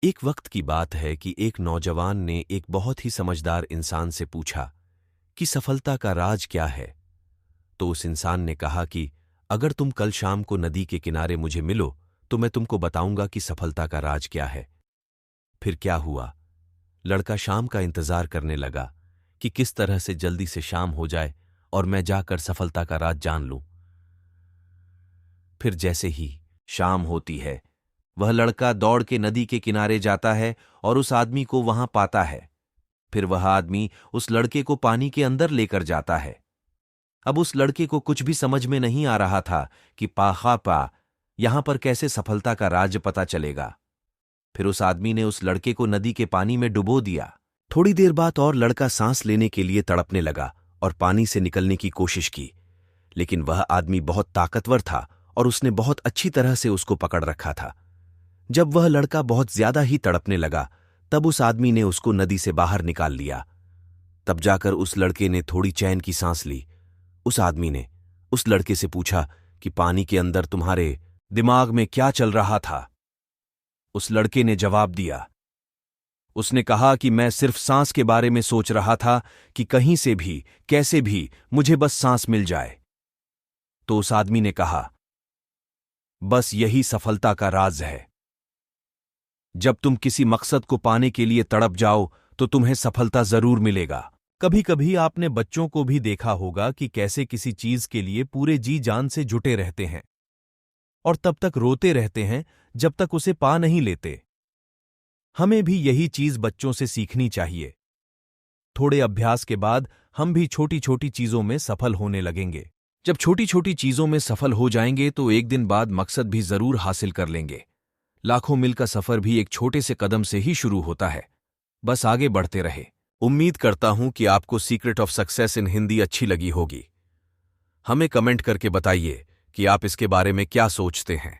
एक वक्त की बात है कि एक नौजवान ने एक बहुत ही समझदार इंसान से पूछा कि सफलता का राज क्या है। तो उस इंसान ने कहा कि अगर तुम कल शाम को नदी के किनारे मुझे मिलो तो मैं तुमको बताऊंगा कि सफलता का राज क्या है। फिर क्या हुआ? लड़का शाम का इंतजार करने लगा कि किस तरह से जल्दी से शाम हो जाए और मैं जाकर सफलता का राज जान लूं। फिर जैसे ही शाम होती है, वह लड़का दौड़ के नदी के किनारे जाता है और उस आदमी को वहां पाता है। फिर वह आदमी उस लड़के को पानी के अंदर लेकर जाता है। अब उस लड़के को कुछ भी समझ में नहीं आ रहा था कि पाखा यहां पर कैसे सफलता का राज पता चलेगा। फिर उस आदमी ने उस लड़के को नदी के पानी में डुबो दिया। थोड़ी देर बाद और लड़का सांस लेने के लिए तड़पने लगा और पानी से निकलने की कोशिश की, लेकिन वह आदमी बहुत ताकतवर था और उसने बहुत अच्छी तरह से उसको पकड़ रखा था। जब वह लड़का बहुत ज्यादा ही तड़पने लगा, तब उस आदमी ने उसको नदी से बाहर निकाल लिया। तब जाकर उस लड़के ने थोड़ी चैन की सांस ली। उस आदमी ने उस लड़के से पूछा कि पानी के अंदर तुम्हारे दिमाग में क्या चल रहा था? उस लड़के ने जवाब दिया। उसने कहा कि मैं सिर्फ सांस के बारे में सोच रहा था कि कहीं से भी कैसे भी मुझे बस सांस मिल जाए। तो उस आदमी ने कहा, बस यही सफलता का राज है। जब तुम किसी मकसद को पाने के लिए तड़प जाओ तो तुम्हें सफलता जरूर मिलेगा। कभी कभी आपने बच्चों को भी देखा होगा कि कैसे किसी चीज के लिए पूरे जी जान से जुटे रहते हैं और तब तक रोते रहते हैं जब तक उसे पा नहीं लेते। हमें भी यही चीज बच्चों से सीखनी चाहिए। थोड़े अभ्यास के बाद हम भी छोटी छोटी चीजों में सफल होने लगेंगे। जब छोटी छोटी चीजों में सफल हो जाएंगे तो एक दिन बाद मकसद भी जरूर हासिल कर लेंगे। लाखों मील का सफर भी एक छोटे से कदम से ही शुरू होता है। बस आगे बढ़ते रहे। उम्मीद करता हूं कि आपको secret of success in Hindi अच्छी लगी होगी। हमें कमेंट करके बताइए कि आप इसके बारे में क्या सोचते हैं।